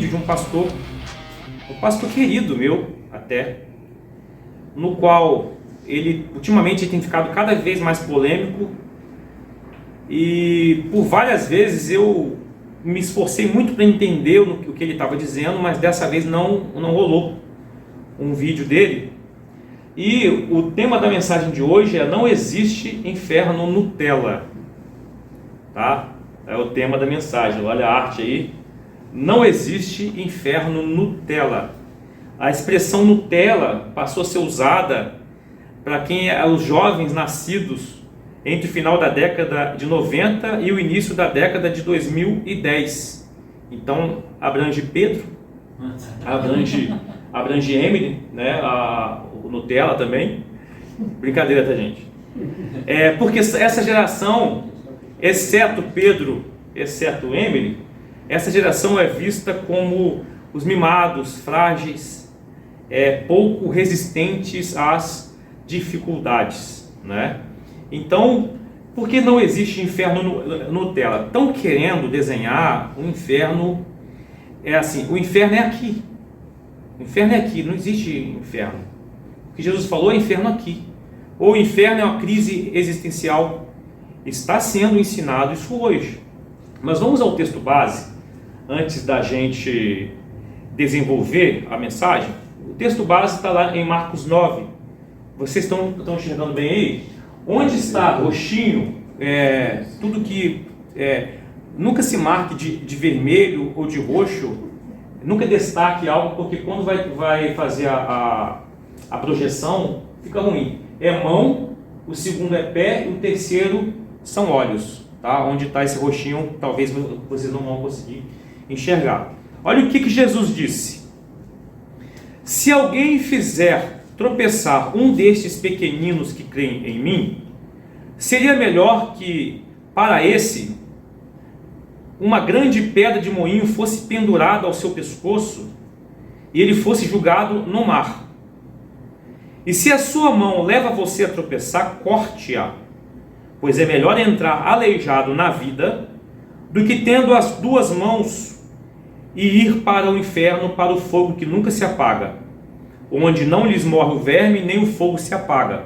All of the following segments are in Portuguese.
vídeo de um pastor querido meu até, no qual ele ultimamente tem ficado cada vez mais polêmico, e por várias vezes eu me esforcei muito para entender o que ele estava dizendo, mas dessa vez não rolou um vídeo dele. E o tema da mensagem de hoje é: não existe inferno Nutella, tá? É o tema da mensagem, olha a arte aí. Não existe inferno Nutella. A expressão Nutella passou a ser usada para os jovens nascidos entre o final da década de 90 e o início da década de 2010. Então abrange Pedro, abrange Emily, né? O Nutella também. Brincadeira, tá, gente? Porque essa geração, exceto Pedro, exceto Emily, essa geração é vista como os mimados, frágeis, pouco resistentes às dificuldades, né? Então, por que não existe inferno Nutella? Estão querendo desenhar o inferno, assim, o inferno é aqui. O inferno é aqui, não existe inferno. O que Jesus falou é inferno aqui. Ou o inferno é uma crise existencial. Está sendo ensinado isso hoje. Mas vamos ao texto base, antes da gente desenvolver a mensagem. O texto base está lá em Marcos 9. Vocês estão enxergando bem aí? Onde está roxinho, tudo que nunca se marque de vermelho ou de roxo, nunca destaque algo, porque quando vai fazer a projeção, fica ruim. É mão, o segundo é pé e o terceiro são olhos, tá? Onde está esse roxinho, talvez vocês não vão conseguir enxergar. Olha o que Jesus disse: se alguém fizer tropeçar um destes pequeninos que creem em mim, seria melhor que para esse uma grande pedra de moinho fosse pendurada ao seu pescoço e ele fosse jogado no mar. E se a sua mão leva você a tropeçar, corte-a, pois é melhor entrar aleijado na vida do que tendo as duas mãos e ir para o inferno, para o fogo que nunca se apaga, onde não lhes morre o verme, nem o fogo se apaga.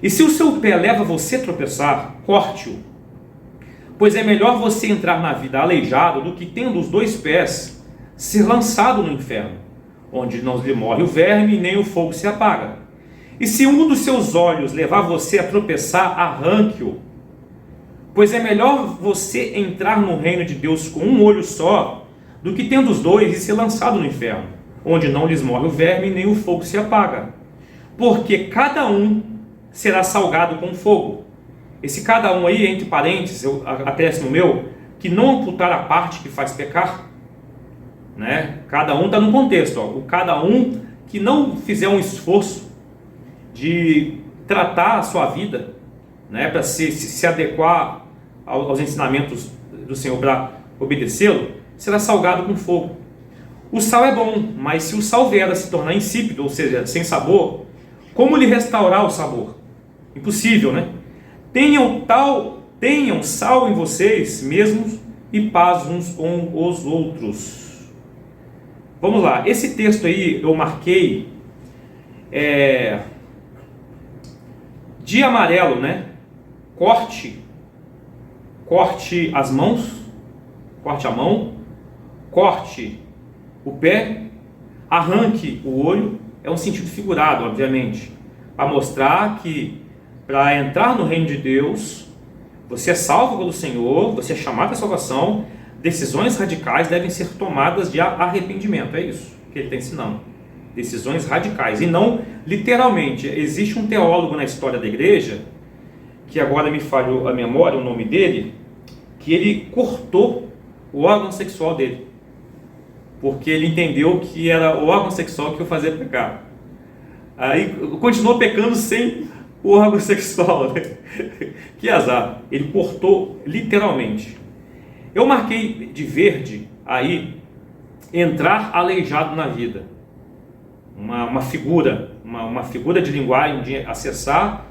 E se o seu pé leva você a tropeçar, corte-o, pois é melhor você entrar na vida aleijado do que tendo os dois pés ser lançado no inferno, onde não lhe morre o verme, nem o fogo se apaga. E se um dos seus olhos levar você a tropeçar, arranque-o, pois é melhor você entrar no reino de Deus com um olho só, do que tendo os dois e ser lançado no inferno, onde não lhes morre o verme, nem o fogo se apaga. Porque cada um será salgado com fogo. Esse cada um aí, entre parênteses, acréscimo meu, que não amputar a parte que faz pecar, né? Cada um está no contexto, o cada um que não fizer um esforço de tratar a sua vida, né? Para se adequar aos ensinamentos do Senhor, para obedecê-lo, será salgado com fogo. O sal é bom, mas se o sal vier a se tornar insípido, ou seja, sem sabor, como lhe restaurar o sabor? Impossível, né? Tenham sal em vocês mesmos e paz uns com os outros. Vamos lá, esse texto aí eu marquei de amarelo, né? Corte as mãos, corte a mão, corte o pé, arranque o olho. É um sentido figurado, obviamente, para mostrar que para entrar no reino de Deus, você é salvo pelo Senhor, você é chamado à salvação, decisões radicais devem ser tomadas de arrependimento. É isso que ele está ensinando. Decisões radicais, e não literalmente. Existe um teólogo na história da igreja, que agora me falhou a memória, o nome dele, que ele cortou o órgão sexual dele, porque ele entendeu que era o órgão sexual que o fazia pecar. Aí continuou pecando sem o órgão sexual, né? Que azar, ele cortou literalmente. Eu marquei de verde aí, entrar aleijado na vida, uma figura de linguagem de acessar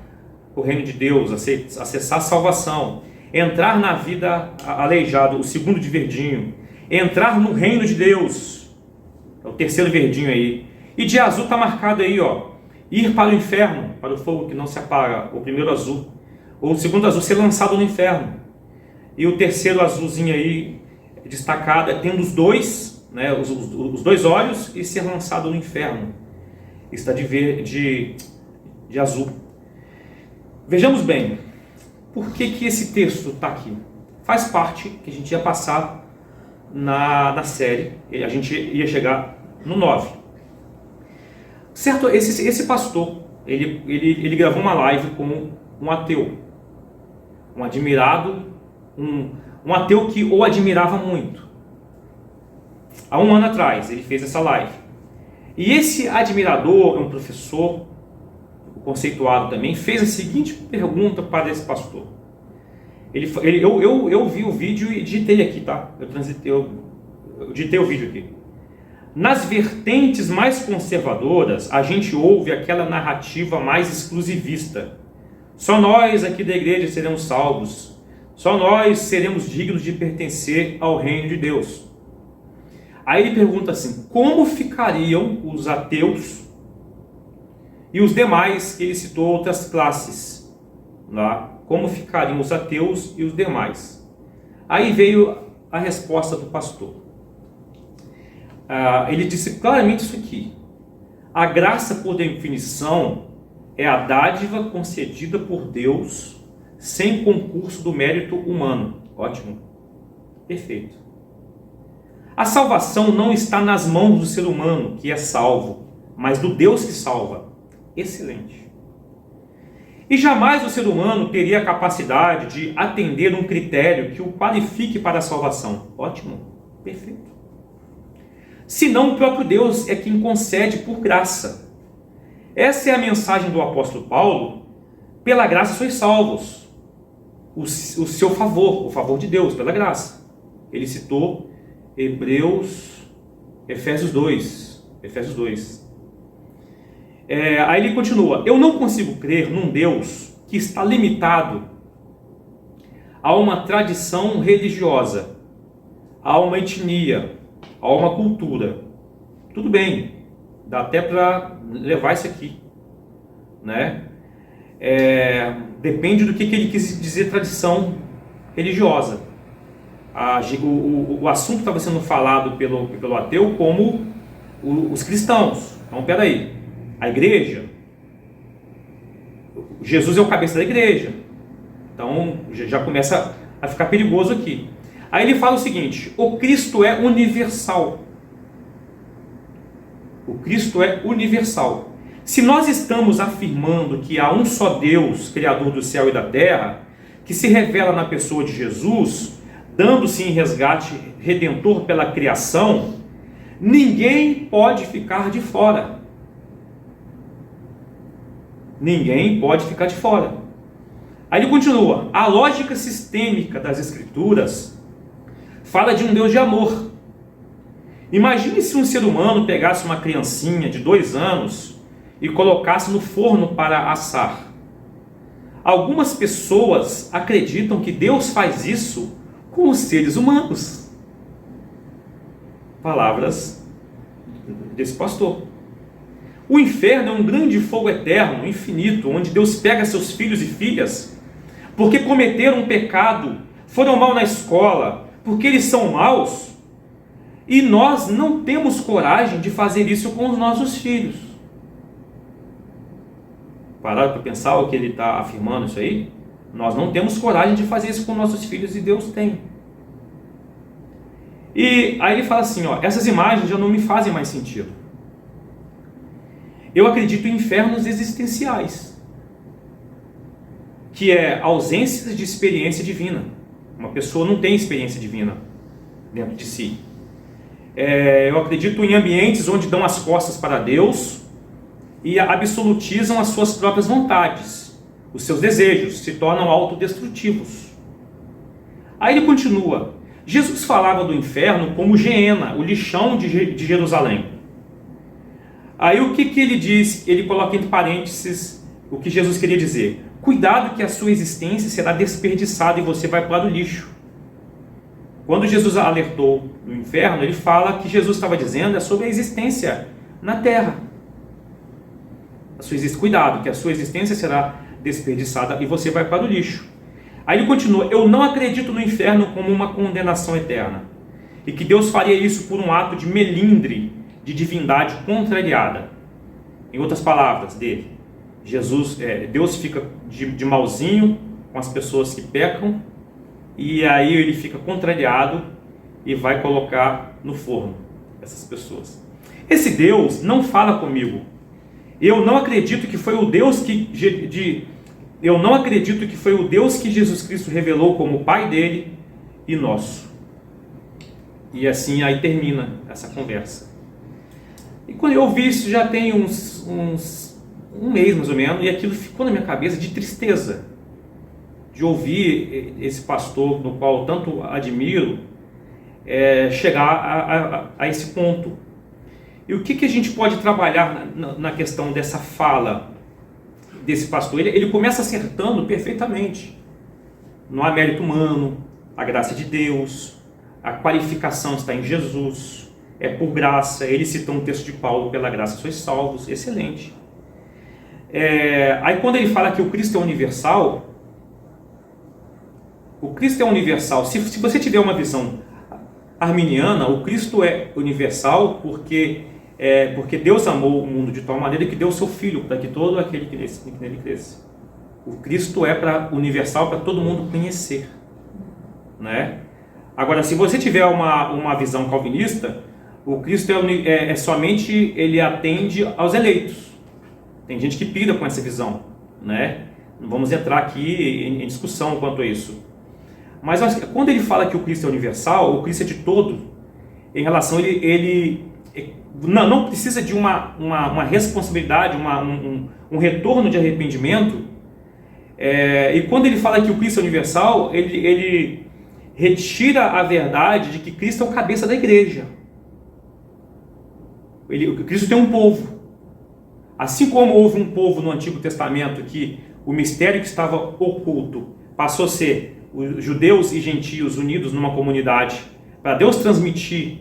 o reino de Deus, acessar a salvação, entrar na vida aleijado, o segundo de verdinho, Entrar no reino de Deus. É o terceiro verdinho aí. E de azul está marcado aí, ó. Ir para o inferno, para o fogo que não se apaga. O primeiro azul. O segundo azul, ser lançado no inferno. E o terceiro azulzinho aí, destacado, é tendo os dois, né, os dois olhos e ser lançado no inferno. Está de azul. Vejamos bem, por que esse texto está aqui? Faz parte que a gente ia passar na série, a gente ia chegar no 9. Certo, esse pastor, ele gravou uma live com um ateu, um admirado, um ateu que o admirava muito. Há um ano atrás ele fez essa live. E esse admirador, um professor conceituado também, fez a seguinte pergunta para esse pastor. Eu vi o vídeo e digitei aqui, tá? Eu digitei o vídeo aqui. Nas vertentes mais conservadoras, a gente ouve aquela narrativa mais exclusivista. Só nós aqui da igreja seremos salvos. Só nós seremos dignos de pertencer ao reino de Deus. Aí ele pergunta assim, como ficariam os ateus e os demais, que ele citou outras classes lá? Como ficariam os ateus e os demais? Aí veio a resposta do pastor. Ele disse claramente isso aqui. A graça, por definição, é a dádiva concedida por Deus sem concurso do mérito humano. Ótimo. Perfeito. A salvação não está nas mãos do ser humano que é salvo, mas do Deus que salva. Excelente. E jamais o ser humano teria a capacidade de atender um critério que o qualifique para a salvação. Ótimo. Perfeito. Senão o próprio Deus é quem concede por graça. Essa é a mensagem do apóstolo Paulo. Pela graça sois salvos. O seu favor, o favor de Deus, pela graça. Ele citou Efésios 2. Aí ele continua. Eu não consigo crer num Deus que está limitado a uma tradição religiosa, a uma etnia, a uma cultura. Tudo bem, dá até para levar isso aqui, né? Depende do que ele quis dizer tradição religiosa. O assunto estava sendo falado pelo ateu como os cristãos. Então, peraí, a igreja, Jesus é o cabeça da igreja, então já começa a ficar perigoso aqui. Aí ele fala o seguinte: o Cristo é universal. O Cristo é universal. Se nós estamos afirmando que há um só Deus, Criador do céu e da terra, que se revela na pessoa de Jesus, dando-se em resgate redentor pela criação, ninguém pode ficar de fora. Ninguém pode ficar de fora. Aí ele continua: a lógica sistêmica das Escrituras fala de um Deus de amor. Imagine se um ser humano pegasse uma criancinha de 2 anos e colocasse no forno para assar. Algumas pessoas acreditam que Deus faz isso com os seres humanos. Palavras desse pastor. O inferno é um grande fogo eterno, infinito, onde Deus pega seus filhos e filhas porque cometeram um pecado, foram mal na escola, porque eles são maus, e nós não temos coragem de fazer isso com os nossos filhos. Pararam para pensar o que ele está afirmando isso aí? Nós não temos coragem de fazer isso com nossos filhos e Deus tem. E aí ele fala assim, essas imagens já não me fazem mais sentido. Eu acredito em infernos existenciais, que é ausência de experiência divina. Uma pessoa não tem experiência divina dentro de si. Eu acredito em ambientes onde dão as costas para Deus e absolutizam as suas próprias vontades. Os seus desejos se tornam autodestrutivos. Aí ele continua. Jesus falava do inferno como Geena, o lixão de Jerusalém. Aí o que ele diz? Ele coloca entre parênteses o que Jesus queria dizer. Cuidado que a sua existência será desperdiçada e você vai para o lixo. Quando Jesus alertou no inferno, ele fala que Jesus estava dizendo sobre a existência na terra. Cuidado, que a sua existência será desperdiçada e você vai para o lixo. Aí ele continua: eu não acredito no inferno como uma condenação eterna, e que Deus faria isso por um ato de melindre de divindade contrariada. Em outras palavras dele, Deus fica de malzinho com as pessoas que pecam, e aí ele fica contrariado e vai colocar no forno essas pessoas. Esse Deus não fala comigo. Eu não acredito que foi o Deus eu não acredito que foi o Deus que Jesus Cristo revelou como Pai dele e nosso. E assim aí termina essa conversa. E quando eu ouvi isso, já tem um mês mais ou menos, e aquilo ficou na minha cabeça de tristeza, de ouvir esse pastor, no qual eu tanto admiro, chegar a esse ponto. E o que a gente pode trabalhar na questão dessa fala desse pastor? Ele começa acertando perfeitamente. Não há mérito humano, a graça de Deus, a qualificação está em Jesus, é por graça. Ele cita um texto de Paulo: pela graça sois salvos. Excelente. Aí quando ele fala que o Cristo é universal, se você tiver uma visão arminiana, o Cristo é universal porque Deus amou o mundo de tal maneira que deu o seu Filho para que todo aquele que nele cresça. O Cristo é universal para todo mundo conhecer, né? Agora, se você tiver uma visão calvinista, o Cristo somente, ele atende aos eleitos. Tem gente que pira com essa visão, né? Não vamos entrar aqui em discussão quanto a isso. Mas quando ele fala que o Cristo é universal, o Cristo é de todo, em relação ele não precisa de uma responsabilidade, um retorno de arrependimento. E quando ele fala que o Cristo é universal, ele retira a verdade de que Cristo é o cabeça da igreja. Cristo tem um povo. Assim como houve um povo no Antigo Testamento que o mistério que estava oculto passou a ser os judeus e gentios unidos numa comunidade para Deus transmitir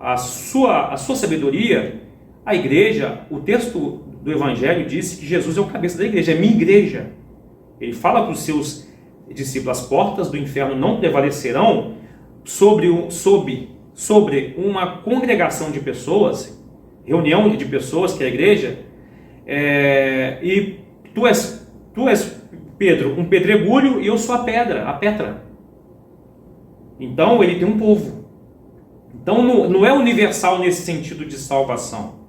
a sua sabedoria, a igreja, o texto do Evangelho diz que Jesus é o cabeça da igreja, é minha igreja. Ele fala para os seus discípulos: as portas do inferno não prevalecerão sobre uma congregação de pessoas, reunião de pessoas, que é a igreja, e tu és, Pedro, um pedregulho, e eu sou a Petra. Então ele tem um povo. Então não é universal nesse sentido de salvação.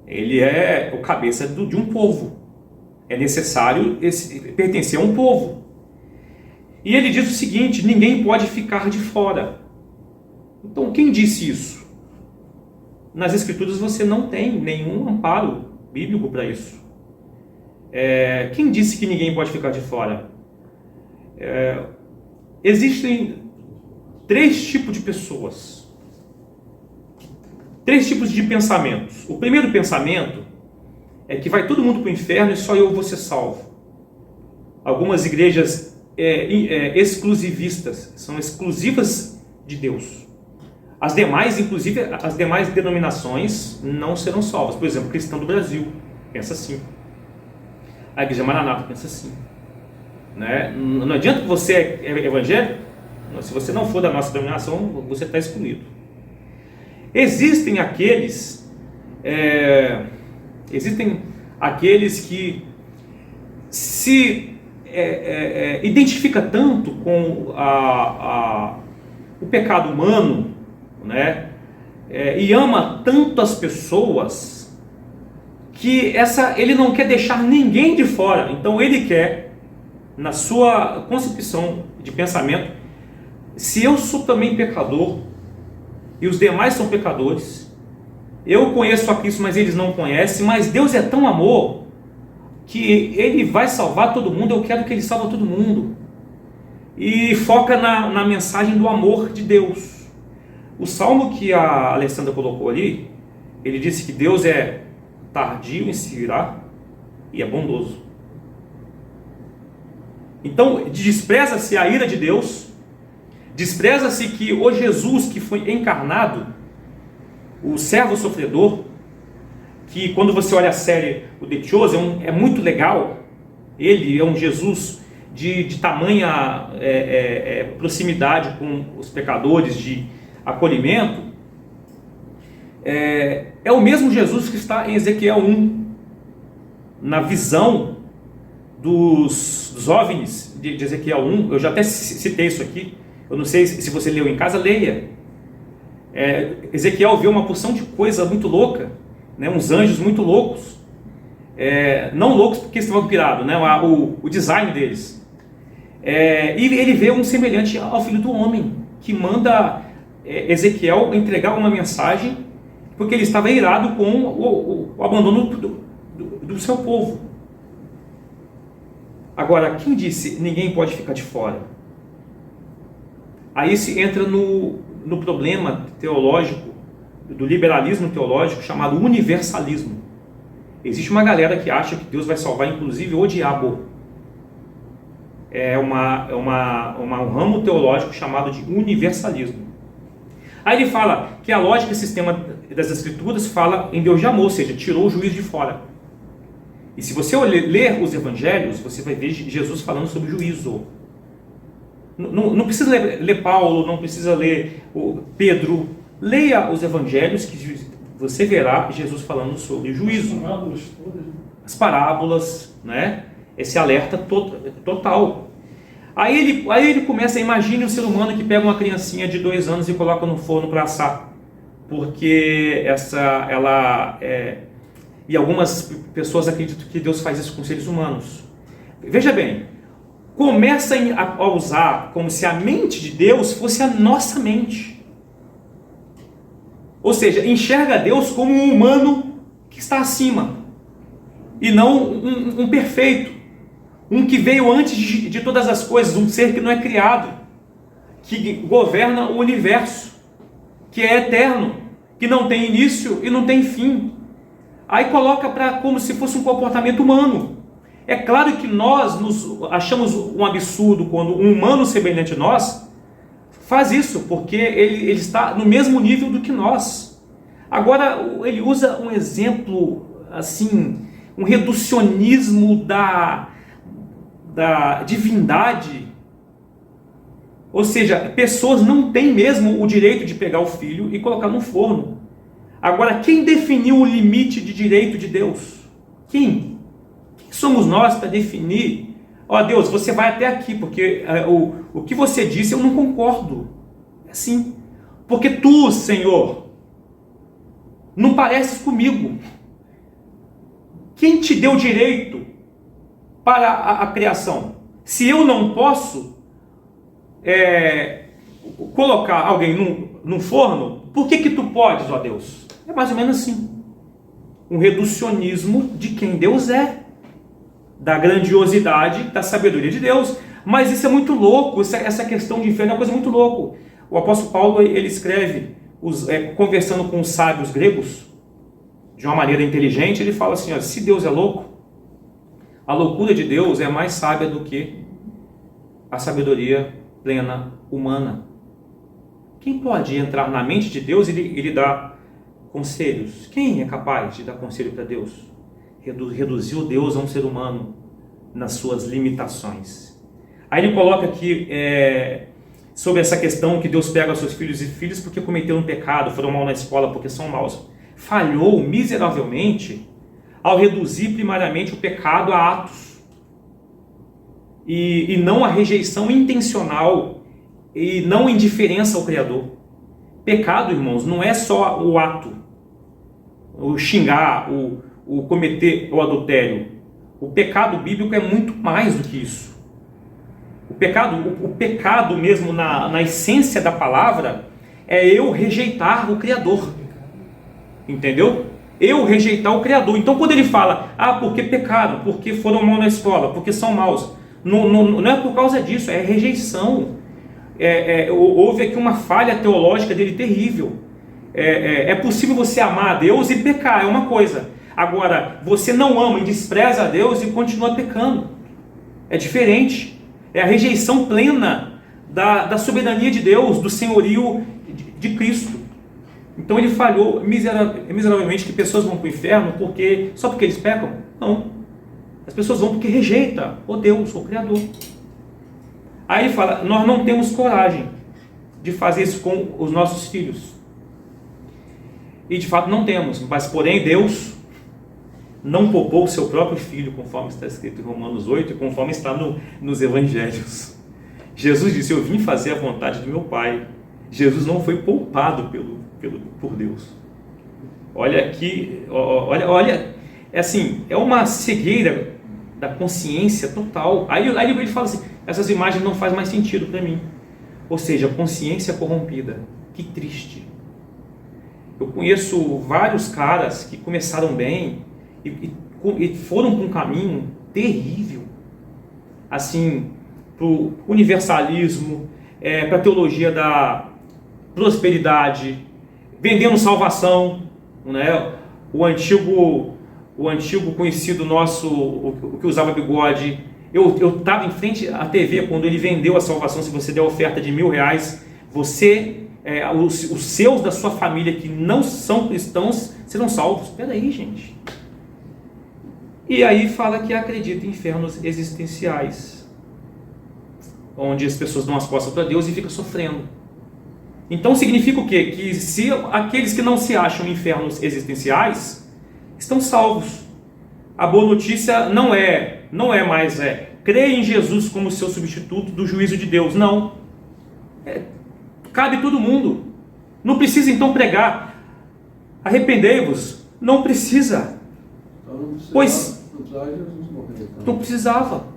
Ele é o cabeça de um povo. É necessário pertencer a um povo. E ele diz o seguinte: ninguém pode ficar de fora. Então quem disse isso? Nas Escrituras você não tem nenhum amparo bíblico para isso. Quem disse que ninguém pode ficar de fora? Existem 3 tipos de pessoas, 3 tipos de pensamentos. O primeiro pensamento é que vai todo mundo para o inferno e só eu vou ser salvo. Algumas igrejas exclusivistas, são exclusivas de Deus. As demais, inclusive as demais denominações, não serão salvas. Por exemplo, o Cristão do Brasil pensa assim. A Igreja Maranata pensa assim, né? Não adianta que você é evangélico, se você não for da nossa denominação, você está excluído. Existem aqueles que se identifica tanto com o pecado humano, né? E ama tanto as pessoas que ele não quer deixar ninguém de fora. Então ele quer, na sua concepção de pensamento, se eu sou também pecador e os demais são pecadores, eu conheço a Cristo, mas eles não conhecem, mas Deus é tão amor que ele vai salvar todo mundo, eu quero que ele salve todo mundo. E foca na mensagem do amor de Deus. O salmo que a Alessandra colocou ali, ele disse que Deus é tardio em se irar e é bondoso. Então despreza-se a ira de Deus, Despreza-se que o Jesus que foi encarnado, o servo sofredor, que quando você olha a série o The Chosen, é muito legal. Ele é um Jesus de tamanha proximidade com os pecadores, de acolhimento. É o mesmo Jesus que está em Ezequiel 1, na visão dos OVNIs de Ezequiel 1. Eu já até citei isso aqui. Eu não sei se você leu em casa, leia. Ezequiel vê uma porção de coisa muito louca, né? Uns anjos muito loucos. Não loucos porque estavam pirados, né? O design deles. E ele vê um semelhante ao Filho do Homem, que manda Ezequiel entregar uma mensagem, porque ele estava irado com o abandono do seu povo. Agora, quem disse ninguém pode ficar de fora? Aí se entra no problema teológico, do liberalismo teológico, chamado universalismo. Existe uma galera que acha que Deus vai salvar inclusive o diabo. É um ramo teológico chamado de universalismo. Aí ele fala que a lógica e sistema das Escrituras fala em Deus de amor, ou seja, tirou o juízo de fora. E se você ler os evangelhos, você vai ver Jesus falando sobre juízo. Não precisa ler Paulo, não precisa ler Pedro. Leia os evangelhos que você verá Jesus falando sobre juízo. As parábolas, né? Esse alerta total. Aí ele começa a imaginar um ser humano que pega uma criancinha de 2 anos e coloca no forno para assar. Porque e algumas pessoas acreditam que Deus faz isso com seres humanos. Veja bem, começa a usar como se a mente de Deus fosse a nossa mente. Ou seja, enxerga Deus como um humano que está acima, e não um perfeito, um que veio antes de todas as coisas, um ser que não é criado, que governa o universo, que é eterno, que não tem início e não tem fim. Aí coloca como se fosse um comportamento humano. É claro que nós achamos um absurdo quando um humano semelhante a nós faz isso, porque ele está no mesmo nível do que nós. Agora, ele usa um exemplo, assim, um reducionismo da divindade. Ou seja, pessoas não têm mesmo o direito de pegar o filho e colocar no forno. Agora, quem definiu o limite de direito de Deus? Quem somos nós para definir? Deus, você vai até aqui, porque o que você disse eu não concordo. É assim. Porque tu, Senhor, não pareces comigo. Quem te deu direito para a criação? Se eu não posso colocar alguém num forno, por que tu podes, ó Deus? É mais ou menos assim. Um reducionismo de quem Deus é, da grandiosidade, da sabedoria de Deus. Mas isso é muito louco, essa questão de inferno é uma coisa muito louca. O apóstolo Paulo, ele escreve, conversando com os sábios gregos, de uma maneira inteligente, ele fala assim, se Deus é louco, a loucura de Deus é mais sábia do que a sabedoria plena humana. Quem pode entrar na mente de Deus e lhe dar conselhos? Quem é capaz de dar conselho para Deus? Reduziu Deus a um ser humano nas suas limitações. Aí ele coloca aqui sobre essa questão que Deus pega seus filhos e filhas porque cometeram um pecado, foram mal na escola porque são maus. Falhou miseravelmente ao reduzir primariamente o pecado a atos e não a rejeição intencional e não indiferença ao Criador. Pecado, irmãos, não é só o ato, o xingar, o cometer o adultério. O pecado bíblico é muito mais do que isso. O pecado mesmo na essência da palavra é eu rejeitar o Criador. Entendeu? Eu rejeitar o Criador. Então quando ele fala, porque pecaram, porque foram mal na escola, porque são maus, não é por causa disso, é rejeição. Houve aqui uma falha teológica dele terrível. É possível você amar a Deus e pecar, é uma coisa. Agora, você não ama e despreza a Deus e continua pecando. É diferente. É a rejeição plena da soberania de Deus, do senhorio de Cristo. Então ele falhou miseravelmente que pessoas vão para o inferno só porque eles pecam? Não. As pessoas vão porque rejeitam o Deus, o Criador. Aí ele fala, nós não temos coragem de fazer isso com os nossos filhos. E de fato não temos, mas porém Deus não poupou o seu próprio filho, conforme está escrito em Romanos 8 e conforme está nos evangelhos. Jesus disse, eu vim fazer a vontade do meu Pai. Jesus não foi poupado por Deus. Olha aqui, olha, é assim, é uma cegueira da consciência total. Aí ele fala assim, essas imagens não fazem mais sentido para mim. Ou seja, consciência corrompida. Que triste. Eu conheço vários caras que começaram bem e foram para um caminho terrível, assim, para o universalismo, para a teologia da prosperidade, vendendo salvação, né? O antigo conhecido nosso, o que usava bigode, eu estava em frente à TV quando ele vendeu a salvação. Se você der oferta de R$1.000, os seus da sua família que não são cristãos serão salvos. Espera aí, gente. E aí fala que acredita em infernos existenciais, onde as pessoas dão as costas para Deus e ficam sofrendo. Então significa o quê? Que se aqueles que não se acham em infernos existenciais estão salvos. A boa notícia não é mais crer em Jesus como seu substituto do juízo de Deus. Não. Cabe todo mundo. Não precisa então pregar arrependei-vos. Não precisa. Pois não precisava.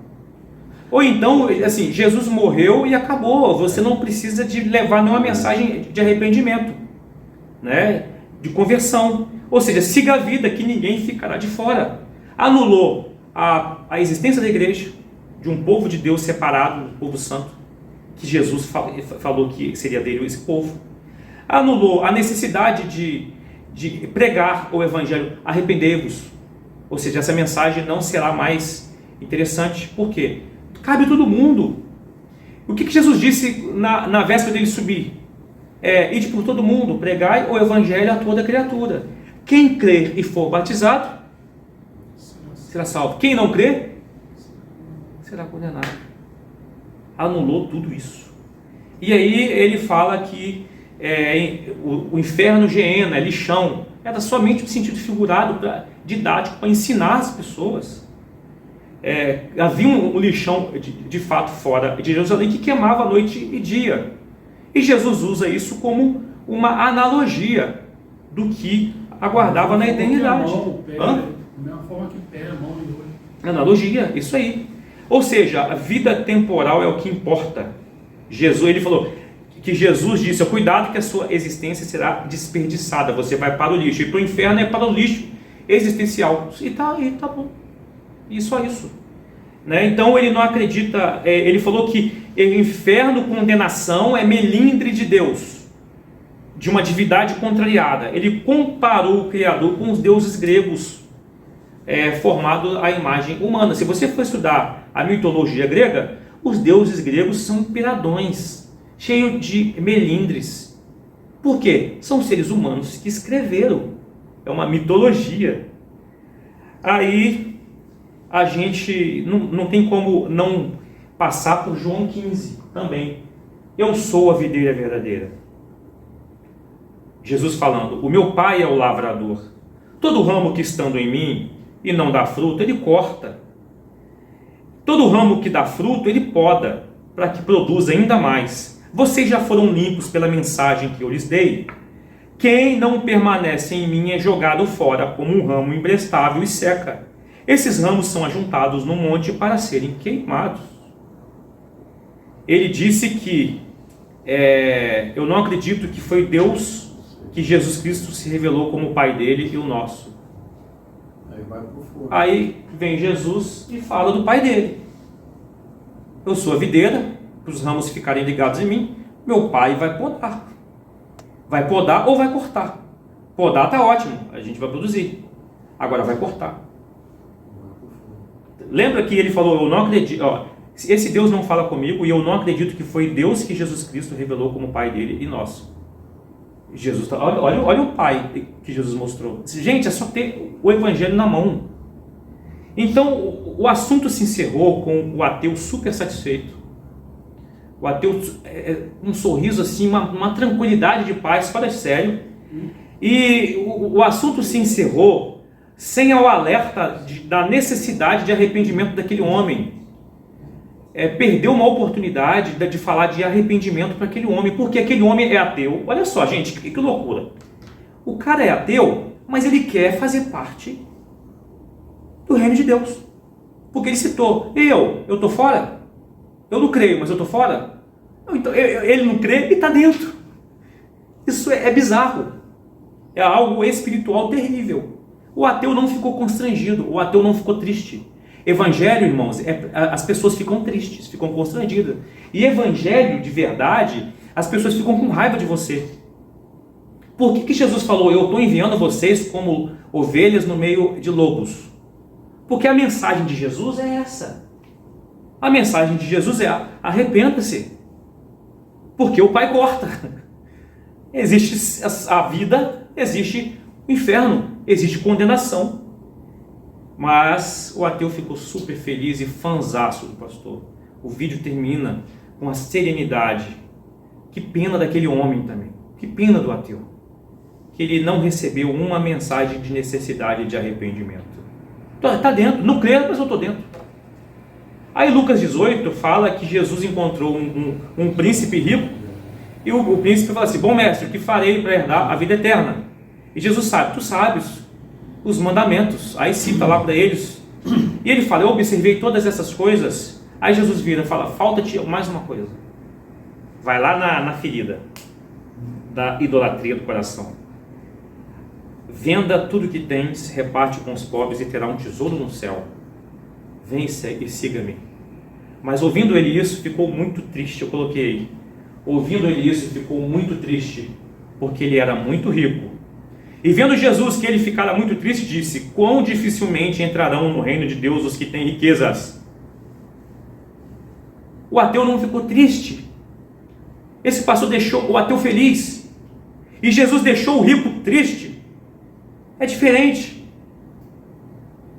Ou então, assim, Jesus morreu e acabou. Você não precisa de levar nenhuma mensagem de arrependimento, né? De conversão. Ou seja, siga a vida que ninguém ficará de fora. Anulou a existência da igreja, de um povo de Deus separado, do povo santo, que Jesus falou que seria dele esse povo. Anulou a necessidade de pregar o evangelho, arrependei-vos. Ou seja, essa mensagem não será mais interessante. Por quê? Cabe todo mundo. O que Jesus disse na véspera dele subir? Ide por todo mundo, pregai o evangelho a toda criatura. Quem crer e for batizado será salvo. Quem não crer será condenado. Anulou tudo isso. E aí ele fala que o inferno Geena, é lixão, era somente no sentido figurado, didático, para ensinar as pessoas. Havia um lixão de fato fora de Jerusalém que queimava noite e dia. E Jesus usa isso como uma analogia do que aguardava na eternidade. Da mesma forma que pé, mão e olho. Analogia, isso aí. Ou seja, a vida temporal é o que importa. Ele falou que Jesus disse, cuidado que a sua existência será desperdiçada, você vai para o lixo, e para o inferno é para o lixo existencial. E tá bom. E só isso. Né? Então ele não acredita, ele falou que inferno, condenação é melindre de Deus, de uma divindade contrariada. Ele comparou o Criador com os deuses gregos, formado à imagem humana. Se você for estudar a mitologia grega, os deuses gregos são piradões, cheios de melindres. Por quê? São seres humanos que escreveram. É uma mitologia. Aí a gente não tem como não passar por João 15 também. Eu sou a videira verdadeira. Jesus falando, o meu Pai é o lavrador. Todo ramo que estando em mim e não dá fruto, ele corta. Todo ramo que dá fruto, ele poda, para que produza ainda mais. Vocês já foram limpos pela mensagem que eu lhes dei. Quem não permanece em mim é jogado fora como um ramo imprestável e seca. Esses ramos são ajuntados no monte para serem queimados. Ele disse que eu não acredito que foi Deus, que Jesus Cristo se revelou como o Pai dele e o nosso. Aí vem Jesus e fala do Pai dele. Eu sou a videira, para os ramos ficarem ligados em mim, meu Pai vai podar. Vai podar ou vai cortar. Podar está ótimo, a gente vai produzir. Agora vai cortar. Lembra que ele falou, eu não acredito, Esse Deus não fala comigo e eu não acredito que foi Deus que Jesus Cristo revelou como Pai dele e nosso. Jesus, olha o Pai que Jesus mostrou. Gente, é só ter o Evangelho na mão. Então, o assunto se encerrou com o ateu super satisfeito. O ateu, um sorriso assim, uma tranquilidade de paz, fora de sério. E o assunto se encerrou sem o alerta da necessidade de arrependimento daquele homem. Perdeu uma oportunidade de falar de arrependimento para aquele homem, porque aquele homem é ateu. Olha só, gente, que loucura. O cara é ateu, mas ele quer fazer parte do reino de Deus. Porque ele citou, eu estou fora? Eu não creio, mas eu estou fora? Então, ele não crê e está dentro. Isso é bizarro. É algo espiritual terrível. O ateu não ficou constrangido, o ateu não ficou triste. Evangelho, irmãos, as pessoas ficam tristes, ficam constrangidas. E evangelho de verdade, as pessoas ficam com raiva de você. Por que Jesus falou, eu estou enviando vocês como ovelhas no meio de lobos? Porque a mensagem de Jesus é essa. A mensagem de Jesus é arrependa-se. Porque o Pai corta. Existe a vida, existe o inferno, existe condenação. Mas o ateu ficou super feliz e fanzaço do pastor. O vídeo termina com a serenidade. Que pena daquele homem também. Que pena do ateu. Que ele não recebeu uma mensagem de necessidade de arrependimento. Está dentro. Não creio, mas eu estou dentro. Aí Lucas 18 fala que Jesus encontrou um príncipe rico. E o príncipe fala assim, bom mestre, o que farei para herdar a vida eterna? E Jesus sabe, tu sabes os mandamentos. Aí cita lá para eles. E ele fala, eu observei todas essas coisas. Aí Jesus vira e fala, falta-te mais uma coisa. Vai lá na ferida da idolatria do coração. Venda tudo que tens, reparte com os pobres e terá um tesouro no céu. Vem e siga-me. Mas ouvindo ele isso, ficou muito triste. Eu coloquei, ouvindo ele isso, ficou muito triste, porque ele era muito rico. E vendo Jesus que ele ficara muito triste, disse, quão dificilmente entrarão no reino de Deus os que têm riquezas. O ateu não ficou triste. Esse pastor deixou o ateu feliz. E Jesus deixou o rico triste. É diferente.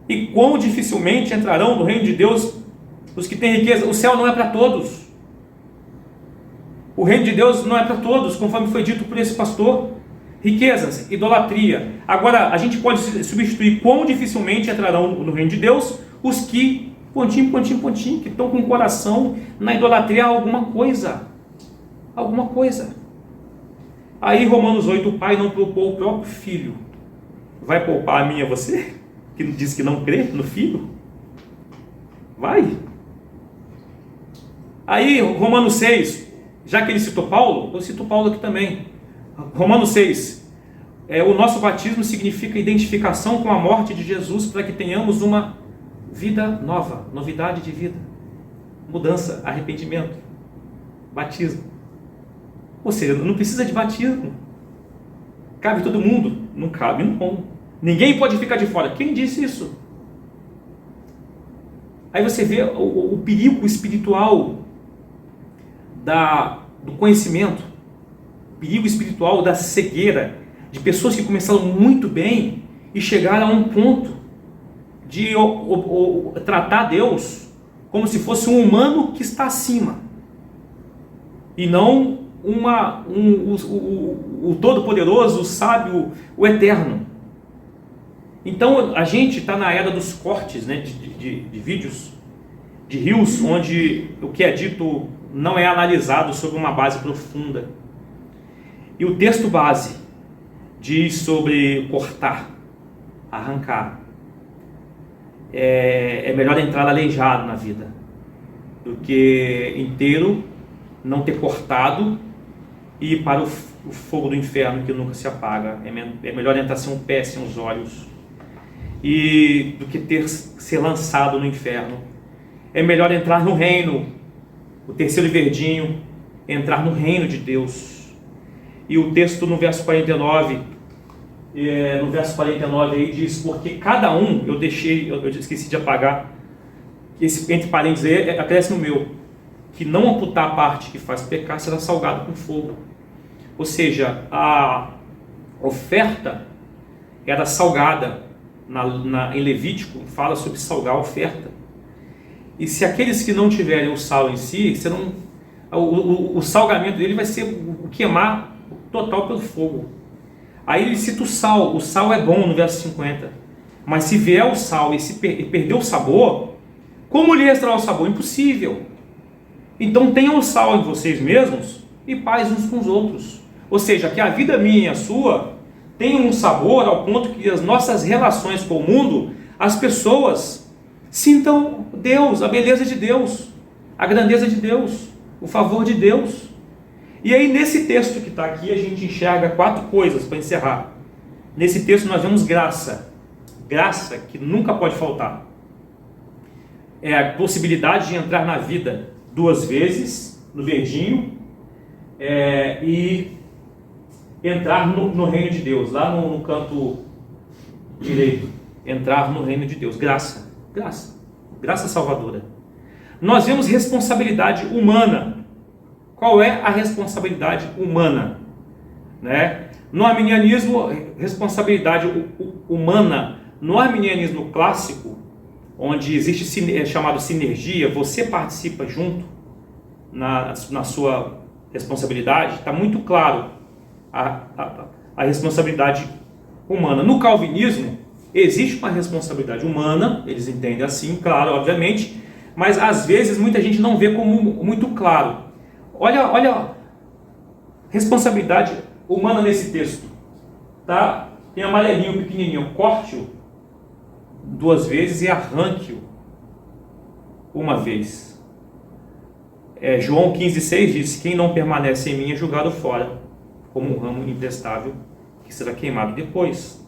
E quão dificilmente entrarão no reino de Deus os que têm riqueza. O céu não é para todos. O reino de Deus não é para todos, conforme foi dito por esse pastor. Riquezas, idolatria. Agora, a gente pode substituir quão dificilmente entrarão no reino de Deus os que, pontinho, que estão com o coração na idolatria a alguma coisa. Alguma coisa. Aí, Romanos 8, o pai não poupou o próprio filho. Vai poupar a mim e a você? Que diz que não crê no filho? Vai. Aí, Romanos 6, já que ele citou Paulo, eu cito Paulo aqui também. Romanos 6, o nosso batismo significa identificação com a morte de Jesus para que tenhamos uma vida nova, novidade de vida, mudança, arrependimento, batismo. Ou seja, não precisa de batismo, cabe todo mundo, não cabe não, ninguém pode ficar de fora. Quem disse isso? Aí você vê o perigo espiritual do conhecimento, perigo espiritual da cegueira, de pessoas que começaram muito bem e chegaram a um ponto de tratar Deus como se fosse um humano que está acima e não o Todo-Poderoso, o Sábio, o Eterno. Então a gente está na era dos cortes, né, de vídeos, de reels, onde o que é dito não é analisado sobre uma base profunda. E o texto base diz sobre cortar, arrancar. É melhor entrar aleijado na vida do que inteiro não ter cortado e ir para o fogo do inferno que nunca se apaga. É melhor entrar sem um pé, sem os olhos, e do que ser lançado no inferno. É melhor entrar no reino, o terceiro verdinho, entrar no reino de Deus. E o texto no verso 49, aí diz, porque cada um, eu esqueci de apagar, que esse entre parênteses aí aparece no meu, que não amputar a parte que faz pecar será salgado com fogo. Ou seja, a oferta era salgada. Em Levítico fala sobre salgar a oferta. E se aqueles que não tiverem o sal em si, o salgamento dele vai ser o queimar total pelo fogo. Aí ele cita o sal é bom no verso 50, mas se vier o sal e perder o sabor, como lhe restaurar o sabor? Impossível. Então tenham o sal em vocês mesmos e paz uns com os outros. Ou seja, que a vida minha e a sua tenham um sabor ao ponto que as nossas relações com o mundo, as pessoas sintam Deus, a beleza de Deus, a grandeza de Deus, o favor de Deus. E aí nesse texto que está aqui a gente enxerga 4 coisas para encerrar. Nesse texto nós vemos graça, graça que nunca pode faltar. É a possibilidade de entrar na vida 2 vezes, no verdinho, e entrar no reino de Deus, lá no canto direito, entrar no reino de Deus, graça, graça salvadora. Nós vemos responsabilidade humana. Qual é a responsabilidade humana? No arminianismo, responsabilidade humana, no arminianismo clássico, onde existe chamado sinergia, você participa junto na sua responsabilidade, está muito claro a responsabilidade humana. No calvinismo, existe uma responsabilidade humana, eles entendem assim, claro, obviamente, mas às vezes muita gente não vê como muito claro. Olha, responsabilidade humana nesse texto, tá? Tem amarelinho, pequenininho, corte-o 2 vezes e arranque-o 1 vez. João 15,6 diz: quem não permanece em mim é jogado fora, como um ramo imprestável que será queimado depois.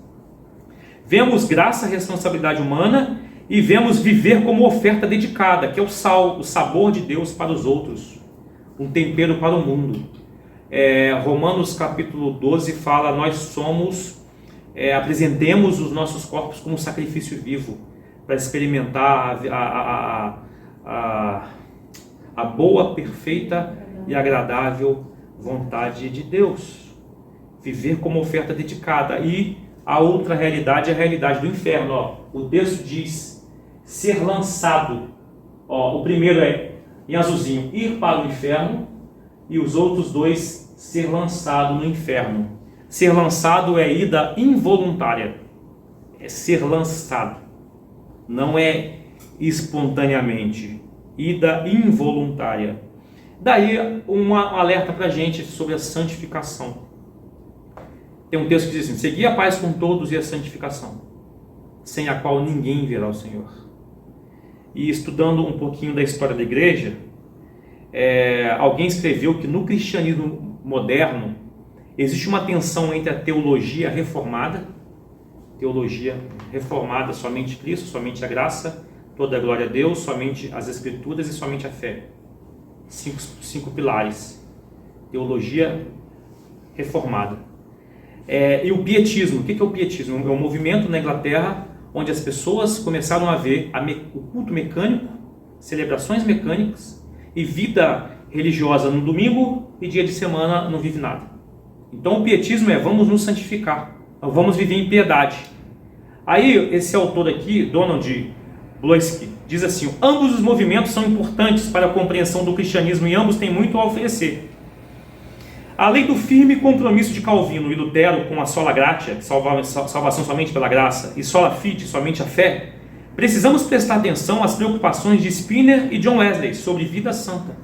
Vemos graça, responsabilidade humana, e vemos viver como oferta dedicada, que é o sal, o sabor de Deus para os outros, um tempero para o mundo. Romanos capítulo 12 fala: nós somos, apresentemos os nossos corpos como sacrifício vivo, para experimentar a boa, perfeita e agradável vontade de Deus. Viver como oferta dedicada. E a outra realidade é a realidade do inferno. O texto diz ser lançado. O primeiro é em azulzinho, ir para o inferno, e os outros 2, ser lançado no inferno. Ser lançado é ida involuntária, é ser lançado, não é espontaneamente, ida involuntária. Daí um alerta para a gente sobre a santificação. Tem um texto que diz assim: segui a paz com todos e a santificação, sem a qual ninguém verá o Senhor. E estudando um pouquinho da história da igreja, alguém escreveu que no cristianismo moderno existe uma tensão entre a teologia reformada, somente Cristo, somente a graça, toda a glória a Deus, somente as Escrituras e somente a fé. 5 pilares. Teologia reformada. E o pietismo. O que é o pietismo? É um movimento na Inglaterra onde as pessoas começaram a ver o culto mecânico, celebrações mecânicas e vida religiosa no domingo e dia de semana não vive nada. Então o pietismo vamos nos santificar, vamos viver em piedade. Aí esse autor aqui, Donald Bloisky, diz assim: ambos os movimentos são importantes para a compreensão do cristianismo e ambos têm muito a oferecer. Além do firme compromisso de Calvino e Lutero com a sola gratia, salvação somente pela graça, e sola fide, somente a fé, precisamos prestar atenção às preocupações de Spinner e John Wesley sobre vida santa.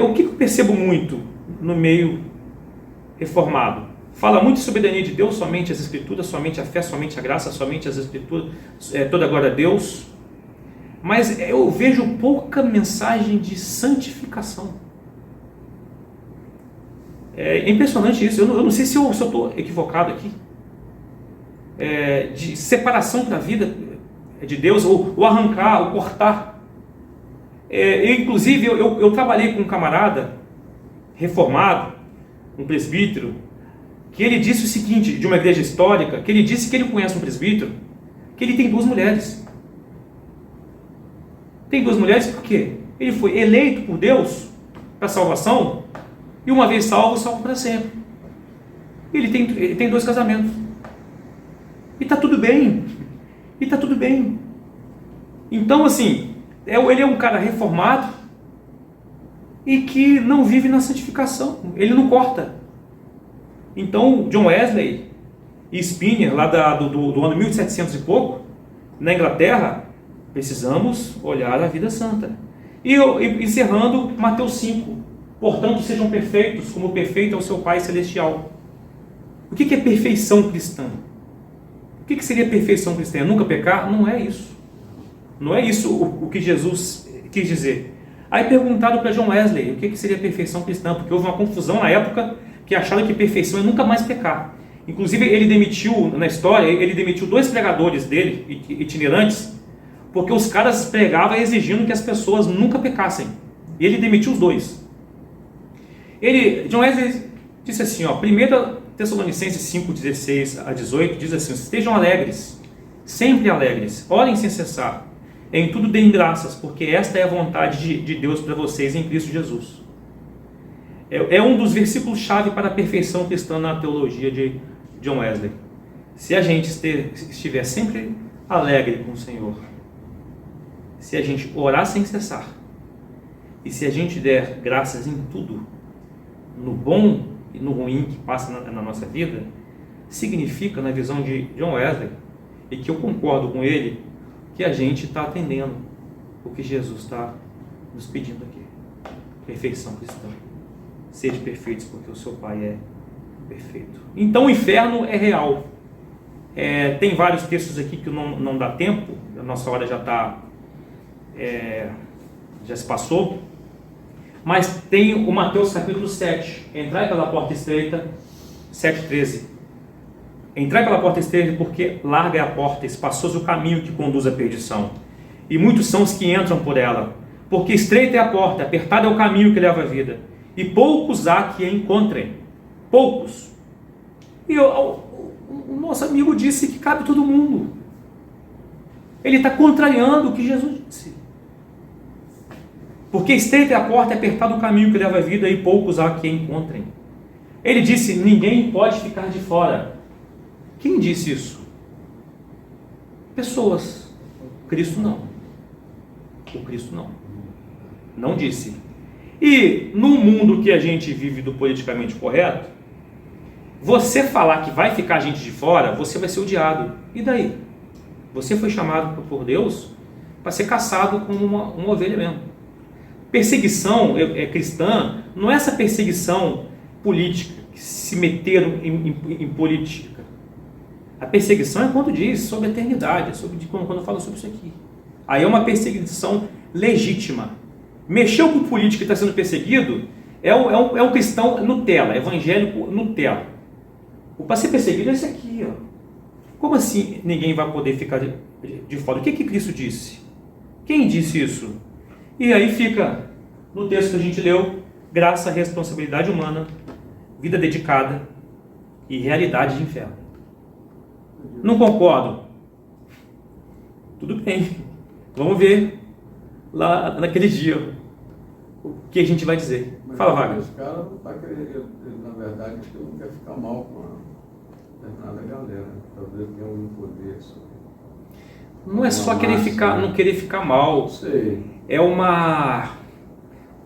O que eu percebo muito no meio reformado? Fala muito sobre a soberania de Deus, somente as Escrituras, somente a fé, somente a graça, somente as Escrituras, toda a glória a Deus. Mas eu vejo pouca mensagem de santificação. É impressionante isso. Eu não sei se eu estou equivocado aqui. De separação da vida de Deus, ou arrancar, ou cortar. Inclusive, eu trabalhei com um camarada reformado, um presbítero, que ele disse o seguinte, de uma igreja histórica, que ele disse que ele conhece um presbítero, que ele tem 2 mulheres. Tem duas mulheres por quê? Ele foi eleito por Deus para salvação, e uma vez salvo, salvo para sempre. Ele tem dois casamentos. E está tudo bem. E está tudo bem. Então, assim, ele é um cara reformado e que não vive na santificação. Ele não corta. Então, John Wesley e Spinner, lá do ano 1700 e pouco, na Inglaterra, precisamos olhar a vida santa. E encerrando, Mateus 5. Portanto, sejam perfeitos, como perfeito é o seu Pai Celestial. O que é perfeição cristã? O que seria perfeição cristã? É nunca pecar? Não é isso. Não é isso o que Jesus quis dizer. Aí perguntado para John Wesley o que seria perfeição cristã, porque houve uma confusão na época que acharam que perfeição é nunca mais pecar. Inclusive ele demitiu, na história, ele demitiu 2 pregadores dele, itinerantes, porque os caras pregavam exigindo que as pessoas nunca pecassem. E ele demitiu os 2. John Wesley disse assim, 1 Tessalonicenses 5, 16 a 18, diz assim: estejam alegres, sempre alegres, orem sem cessar, em tudo deem graças, porque esta é a vontade de Deus para vocês em Cristo Jesus. É um dos versículos-chave para a perfeição cristã na teologia de John Wesley. Se a gente estiver sempre alegre com o Senhor, se a gente orar sem cessar, e se a gente der graças em tudo, no bom e no ruim que passa na nossa vida, significa, na visão de John Wesley, e que eu concordo com ele, que a gente está atendendo o que Jesus está nos pedindo aqui. Perfeição cristã. Sede perfeitos porque o seu Pai é perfeito. Então o inferno é real. Tem vários textos aqui que não dá tempo, a nossa hora já se passou, mas tem o Mateus capítulo 7, entrai pela porta estreita, 7,13. Entrai pela porta estreita, porque larga é a porta, espaçoso o caminho que conduz à perdição, e muitos são os que entram por ela, porque estreita é a porta, apertado é o caminho que leva à vida, e poucos há que a encontrem. Poucos. E o nosso amigo disse que cabe todo mundo. Ele está contrariando o que Jesus disse. Porque estreita é a porta, apertado o caminho que leva à vida, e poucos há que a encontrem. Ele disse: ninguém pode ficar de fora. Quem disse isso? Pessoas. Cristo não. O Cristo não. Não disse. E no mundo que a gente vive do politicamente correto, você falar que vai ficar gente de fora, você vai ser odiado. E daí? Você foi chamado por Deus para ser caçado como uma ovelha mesmo. Perseguição cristã não é essa perseguição política, que se meteram em política. A perseguição é quando diz sobre a eternidade, quando fala sobre isso aqui. Aí é uma perseguição legítima. Mexeu com o político que está sendo perseguido é um cristão Nutella, evangélico Nutella. O para ser perseguido é esse aqui. Como assim ninguém vai poder ficar de fora? O que Cristo disse? Quem disse isso? E aí fica, no texto que a gente leu, graça, responsabilidade humana, vida dedicada e realidade de inferno. Não concordo? Tudo bem. Vamos ver lá naquele dia o que a gente vai dizer. Mas fala, Wagner. Esse cara não está querendo, na verdade, que não quer ficar mal com a determinada galera. Talvez tenha algum poder. Não é só não querer ficar mal. Sei.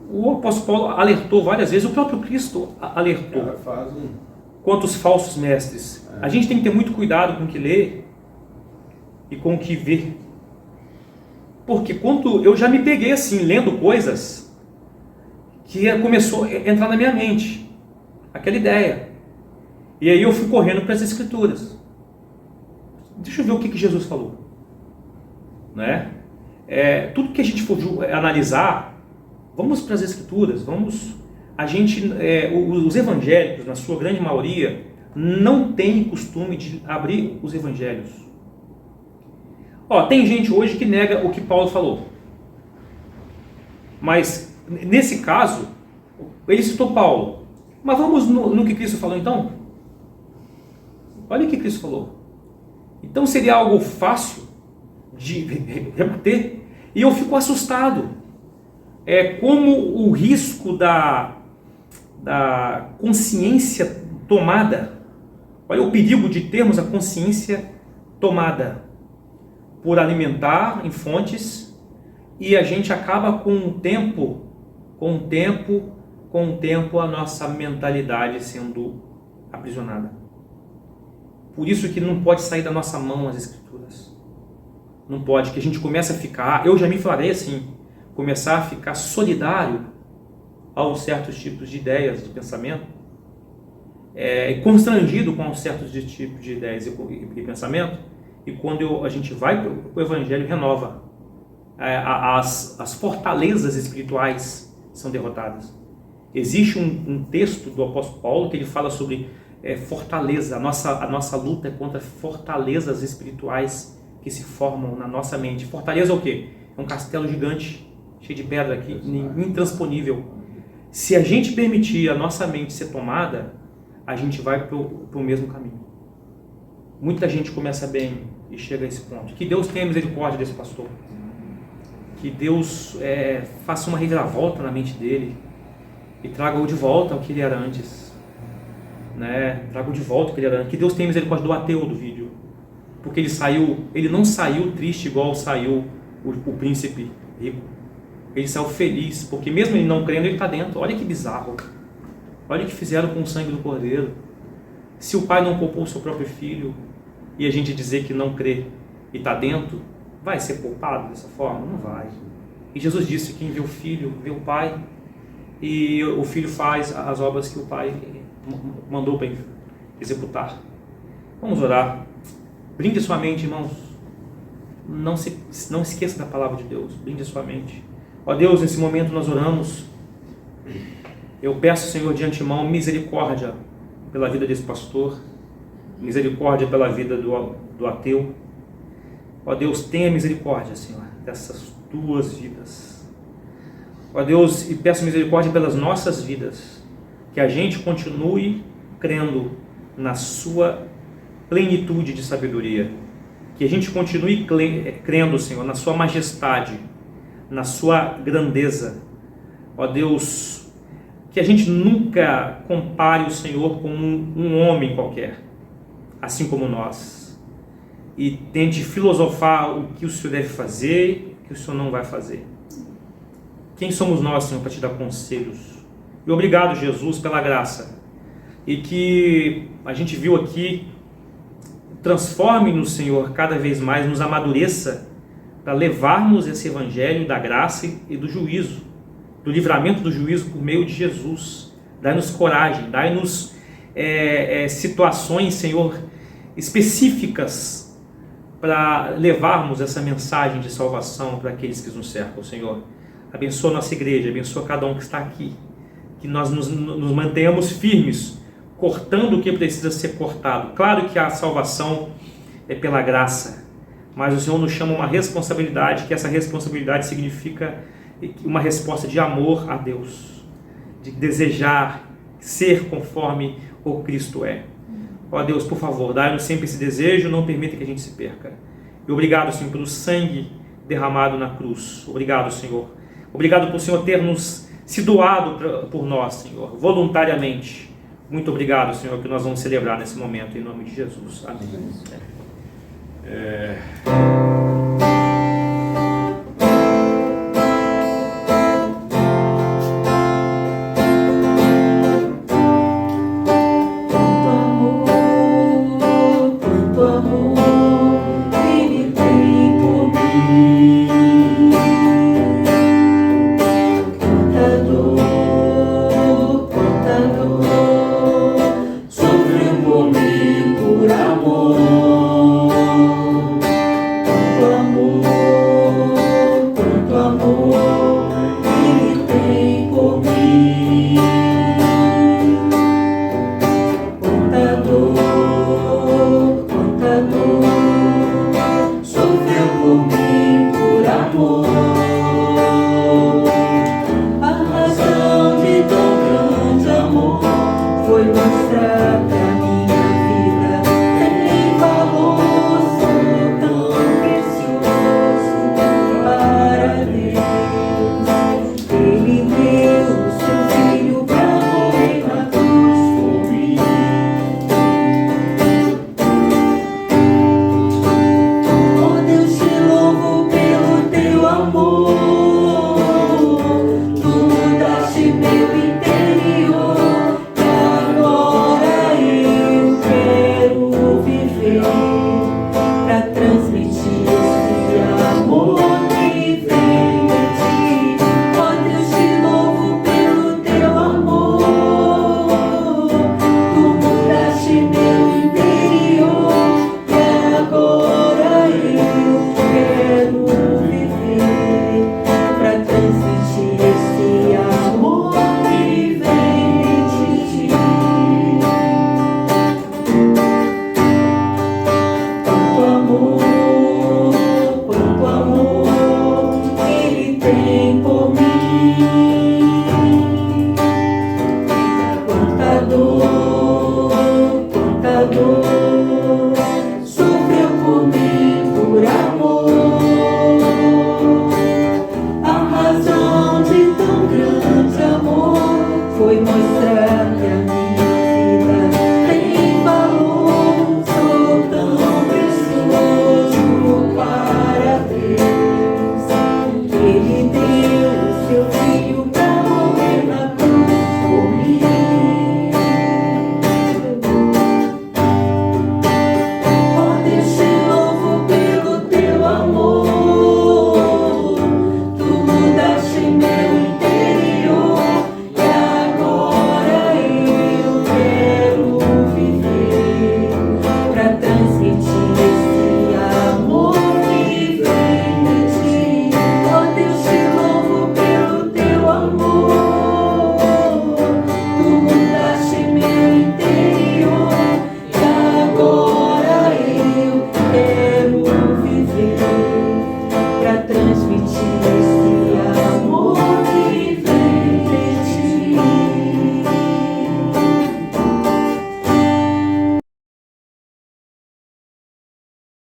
O apóstolo Paulo alertou várias vezes, o próprio Cristo alertou. O cara faz quanto os falsos mestres. A gente tem que ter muito cuidado com o que lê e com o que vê. Porque quando eu já me peguei assim, lendo coisas que começou a entrar na minha mente, aquela ideia. E aí eu fui correndo para as Escrituras. Deixa eu ver o que Jesus falou. Né? Tudo que a gente for analisar, vamos para as Escrituras, os evangélicos, na sua grande maioria, não têm costume de abrir os evangelhos. Tem gente hoje que nega o que Paulo falou. Mas, nesse caso, ele citou Paulo. Mas vamos no que Cristo falou então? Olha o que Cristo falou. Então seria algo fácil de rebater. E eu fico assustado. Como o risco da consciência tomada, olha o perigo de termos a consciência tomada por alimentar em fontes, e a gente acaba com o tempo a nossa mentalidade sendo aprisionada. Por isso que não pode sair da nossa mão as Escrituras. Não pode, que a gente comece a ficar, eu já me falei assim, começar a ficar solidário a certos tipos de ideias, de pensamento, constrangido com certos tipos de ideias e pensamento, e quando a gente vai para o Evangelho, renova. As fortalezas espirituais são derrotadas. Existe um texto do apóstolo Paulo que ele fala sobre fortaleza. A nossa luta é contra fortalezas espirituais que se formam na nossa mente. Fortaleza é o quê? É um castelo gigante, cheio de pedra aqui, intransponível. Se a gente permitir a nossa mente ser tomada, a gente vai para o mesmo caminho. Muita gente começa bem e chega a esse ponto. Que Deus tenha misericórdia desse pastor. Que Deus faça uma reviravolta na mente dele e traga-o de volta ao que ele era antes. Traga-o de volta ao que ele era antes. Que Deus tenha misericórdia do ateu do vídeo. Porque ele não saiu triste igual saiu o príncipe rico. Ele saiu feliz, porque mesmo ele não crendo, ele está dentro. Olha que bizarro. Olha o que fizeram com o sangue do cordeiro. Se o pai não poupou o seu próprio filho, e a gente dizer que não crê e está dentro, vai ser poupado dessa forma? Não vai. E Jesus disse que quem vê o filho, vê o pai, e o filho faz as obras que o pai mandou para executar. Vamos orar. Blinde a sua mente, irmãos. Não esqueça da palavra de Deus. Blinde a sua mente. Ó Deus, nesse momento nós oramos. Eu peço, Senhor, de antemão, misericórdia pela vida desse pastor, misericórdia pela vida do ateu. Ó Deus, tenha misericórdia, Senhor, dessas duas vidas. Ó Deus, e peço misericórdia pelas nossas vidas, que a gente continue crendo na sua plenitude de sabedoria, que a gente continue crendo, Senhor, na sua majestade, na sua grandeza. Ó Deus, que a gente nunca compare o Senhor com um homem qualquer, assim como nós, e tente filosofar o que o Senhor deve fazer, o que o Senhor não vai fazer. Quem somos nós, Senhor, para te dar conselhos? E obrigado, Jesus, pela graça, e que a gente viu aqui, transforme-nos, Senhor, cada vez mais, nos amadureça para levarmos esse evangelho da graça e do juízo, do livramento do juízo por meio de Jesus. Dai-nos coragem, dai-nos situações, Senhor, específicas para levarmos essa mensagem de salvação para aqueles que nos cercam, Senhor. Abençoa a nossa igreja, abençoa cada um que está aqui, que nós nos mantenhamos firmes, cortando o que precisa ser cortado. Claro que a salvação é pela graça, mas o Senhor nos chama uma responsabilidade, que essa responsabilidade significa uma resposta de amor a Deus, de desejar ser conforme o Cristo é. Ó Deus, por favor, dai-nos sempre esse desejo, não permita que a gente se perca. E obrigado, Senhor, pelo sangue derramado na cruz. Obrigado, Senhor. Obrigado por o Senhor ter nos se doado por nós, Senhor, voluntariamente. Muito obrigado, Senhor, que nós vamos celebrar nesse momento, em nome de Jesus. Amém.